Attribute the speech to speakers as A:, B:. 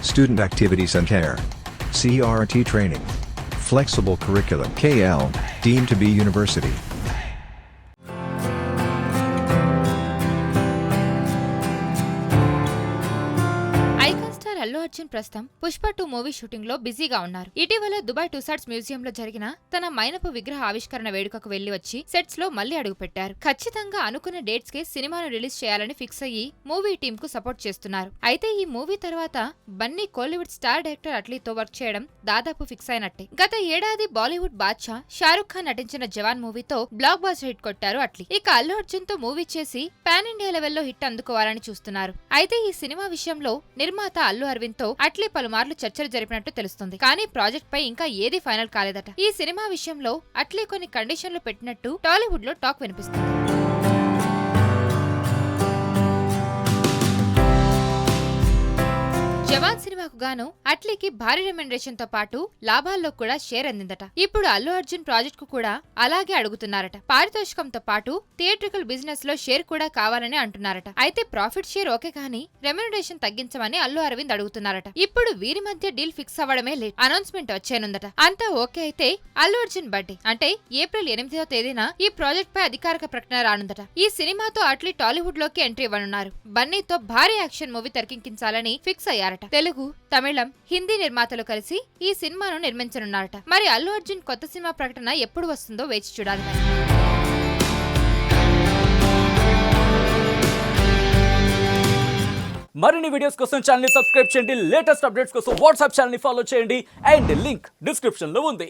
A: Student activities and care. CRT training. Flexible curriculum. KL, deemed to be university.
B: Allu Arjun ప్రస్తుతం Pushpa 2 movie shooting లో బిజీగా ఉన్నారు. ఇటీవల దుబాయ్ టూసాట్స్ మ్యూజియం లో జరిగిన తన మైనపు విగ్రహ ఆవిష్కరణ వేడుకకు వెళ్లి వచ్చి సెట్స్ లో మళ్లీ అడుగుపెట్టారు. ఖచ్చితంగా అనుకున్న డేట్స్ కే సినిమాను రిలీజ్ చేయాలని ఫిక్స్ అయ్యి మూవీ టీమ్ కు సపోర్ట్ చేస్తున్నారు. అయితే ఈ మూవీ తర్వాత బన్నీ కోలీవుడ్ స్టార్ డైరెక్టర్ అట్లీతో వర్క్ చేయడం దాదాపు ఫిక్స్ అయినట్టే. గత ఏడాది బాలీవుడ్ బాద్షా షారుఖ్ ఖాన్ నటించిన జవాన్ మూవీతో బ్లాక్ బస్టర్ హిట్ కొట్టారు అట్లీ. ఇక అల్లు అర్జున్ తో మూవీ చేసి పాన్ ఇండియా లెవెల్లో హిట్ అందుకోవాలని చూస్తున్నారు. అయితే ఈ సినిమా విషయంలో నిర్మాత అల్లు అరవింద్ తో అట్లీ పలుమార్లు చర్చలు జరిపినట్టు తెలుస్తుంది. కానీ ప్రాజెక్ట్ పై ఇంకా ఏది ఫైనల్ కాలేదట. ఈ సినిమా విషయంలో అట్లీ కొన్ని కండిషన్లు పెట్టినట్టు టాలీవుడ్ లో టాక్ వినిపిస్తుంది. జవాన్ సినిమాకు గాను అట్లీకి భారీ రెమ్యునరేషన్ తో పాటు లాభాల్లో కూడా షేర్ అందిందట. ఇప్పుడు అల్లు అర్జున్ ప్రాజెక్ట్ కు కూడా అలాగే అడుగుతున్నారట. పారితోషికంతో పాటు థియేట్రికల్ బిజినెస్ లో షేర్ కూడా కావాలని అంటున్నారట. అయితే ప్రాఫిట్ షేర్ ఓకే కానీ రెమ్యునరేషన్ తగ్గించమని అల్లు అరవింద్ అడుగుతున్నారట. ఇప్పుడు వీరి మధ్య డీల్ ఫిక్స్ అవ్వడమే లేట్. అనౌన్స్మెంట్ వచ్చేనుందట. అంతా ఓకే అయితే అల్లు అర్జున్ బర్త్డే అంటే ఏప్రిల్ 8వ తేదీన ఈ ప్రాజెక్ట్ పై అధికారిక ప్రకటన రానుందట. ఈ సినిమాతో అట్లీ టాలీవుడ్ లోకి ఎంట్రీ ఇవ్వనున్నారు. బన్నీతో భారీ యాక్షన్ మూవీ తెరకెక్కించాలని ఫిక్స్ అయ్యారట. తెలుగు, తమిళం, హిందీ నిర్మాతలు కలిసి ఈ సినిమాను నిర్మించనున్నారట. మరి అల్లు అర్జున్ కొత్త సినిమా ప్రకటన ఎప్పుడు వస్తుందో వేచి చూడాలి.
C: మరిన్ని వీడియోస్ కోసం ఛానల్ ని సబ్స్క్రైబ్ చేయండి. లేటెస్ట్ అప్డేట్స్ కోసం వాట్సాప్ ఛానల్ ని ఫాలో చేయండి. అండ్ లింక్ డిస్క్రిప్షన్ లో ఉంది.